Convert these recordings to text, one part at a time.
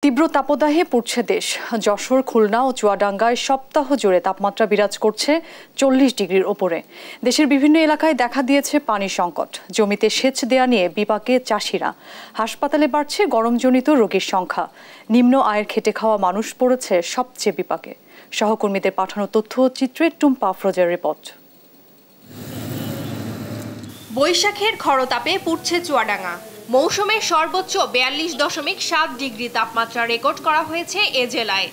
তীব্র তাপদাহে পড়ছে দেশ। যশোর, খুলনা ও চুয়াডাঙ্গায় সপ্তাহ জুড়ে তাপমাত্রা বিরাজ করছে 40 ডিগ্রির ওপরে। দেশের বিভিন্ন এলাকায় দেখা দিয়েছে পানি সংকট। জমিতে সেচ দেয়া নিয়ে বিপাকে চাষিরা। হাসপাতালে বাড়ছে গরমজনিত রোগীর সংখ্যা। নিম্ন আয়ের খেটে খাওয়া মানুষ পড়েছে সবচেয়ে বিপাকে। সহকর্মীদের পাঠানো তথ্য ও চিত্রে টুম্পা আফরোজের রিপোর্ট। বৈশাখের খরতাপে পুড়ছে চুয়াডাঙ্গা। মৌসুমের সর্বোচ্চ 42.7 ডিগ্রি তাপমাত্রা রেকর্ড করা হয়েছে এ জেলায়।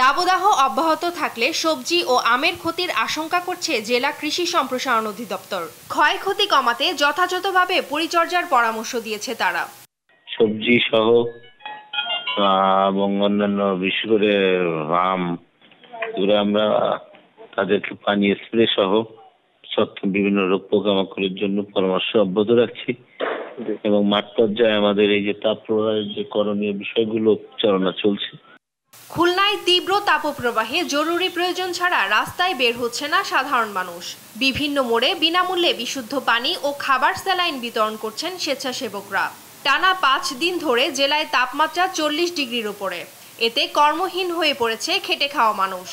দাবদাহ অব্যাহত থাকলে সবজি ও আমের ক্ষতির আশঙ্কা করছে জেলা কৃষি সম্প্রসারণ অধিদপ্তর। ক্ষয়ক্ষতি কমাতে যথাযথভাবে পরিচর্যার পরামর্শ দিয়েছে তারা। সবজি সহ এবং অন্যান্য বিশেষ করে আম আমরা তাদেরকে পানি স্প্রে সহ বিভিন্ন রোগ পোকামাকড়ের জন্য পরামর্শ অব্যাহত রাখছি এবং মাঠ পর্যায়ে আমাদের এই যে তাপ প্রবাহের যে করণীয় বিষয়গুলো চালনা চলছে। খুলনায় তীব্র তাপপ্রবাহে জরুরি প্রয়োজন ছাড়া রাস্তায় বের হচ্ছে না সাধারণ মানুষ। বিভিন্ন মোড়ে বিনামূল্যে বিশুদ্ধ পানি ও খাবার স্যালাইন বিতরণ করছেন স্বেচ্ছাসেবকরা। টানা 5 দিন ধরে জেলায় তাপমাত্রা 40 ডিগ্রির উপরে। এতে কর্মহীন হয়ে পড়েছে খেটে খাওয়া মানুষ।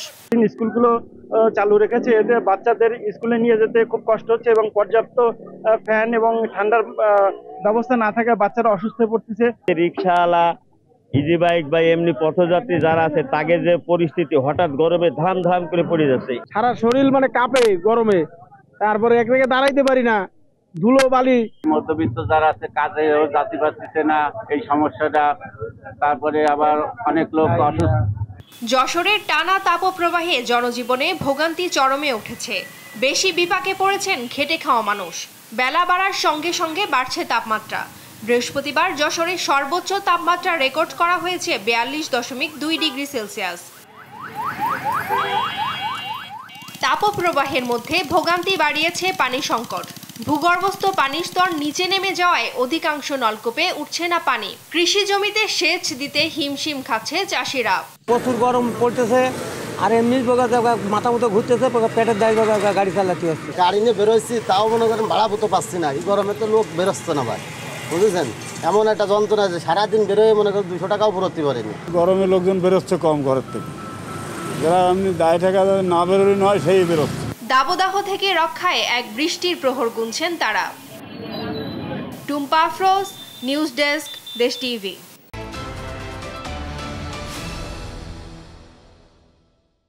স্কুলগুলো চালু রেখেছে, এতে বাচ্চাদের স্কুলে নিয়ে যেতে খুব কষ্ট হচ্ছে এবং পর্যাপ্ত ফ্যান এবং ঠান্ডার ব্যবস্থা না থাকায় বাচ্চারা অসুস্থ হয়ে পড়তেছে। রিক্সাওয়ালা, ইজি বাইক বা এমনি পথযাত্রী যারা আছে তাদের যে পরিস্থিতি, হঠাৎ গরমে ধাম ধাম করে পড়ে যাচ্ছে। সারা শরীর কাঁপে গরমে, তারপরে এক জায়গায় দাঁড়াইতে পারি না, ধুলো বালি। মধ্যবিত্ত যারা আছে কাজেও যাতে পারতেছে না, এই সমস্যাটা। তারপরে আবার অনেক লোক অসুস্থ। যশোরের টানা তাপপ্রবাহে জনজীবনে ভোগান্তি চরমে উঠেছে। বেশি বিপাকে পড়েছেন খেটে খাওয়া মানুষ। বেলা বাড়ার সঙ্গে সঙ্গে বাড়ছে তাপমাত্রা। বৃহস্পতিবার যশোরের সর্বোচ্চ তাপমাত্রা রেকর্ড করা হয়েছে 42.2 ডিগ্রি সেলসিয়াস। তাপপ্রবাহের মধ্যে ভোগান্তি বাড়িয়েছে পানি সংকট। ভূগর্ভস্থ পানির স্তর নিচে নেমে যাওয়ায় অধিকাংশ নলকূপে উঠছে না পানি। কৃষি জমিতে সেচ দিতে হিমশিম খাচ্ছে চাষিরা। প্রচুর গরম পড়তেছে, আর এমনি মাথা মতো ঘুরতেছে, পেটের দায় গাড়ি চালাতে হচ্ছে। গাড়ি নিয়ে বেরোচ্ছি, তাও মনে করেন ভাড়া তো পাচ্ছি না। এই গরমে তো লোক বেরোচ্ছে না ভাই, বুঝেছেন? এমন একটা যন্ত্রণা যে সারাদিন বেরোয় মনে করেন 200 টাকাও ভরতে পারেনি। গরমে লোকজন বেরোচ্ছে কম ঘরের থেকে, যারা এমনি দায় টাকা না বেরোলে নয় সেই বেরোচ্ছে। দাবদাহ থেকে রক্ষায় এক বৃষ্টির প্রহর গুনছেন তারা। টুম্পা আফরোজ, নিউজ ডেস্ক, দেশ টিভি।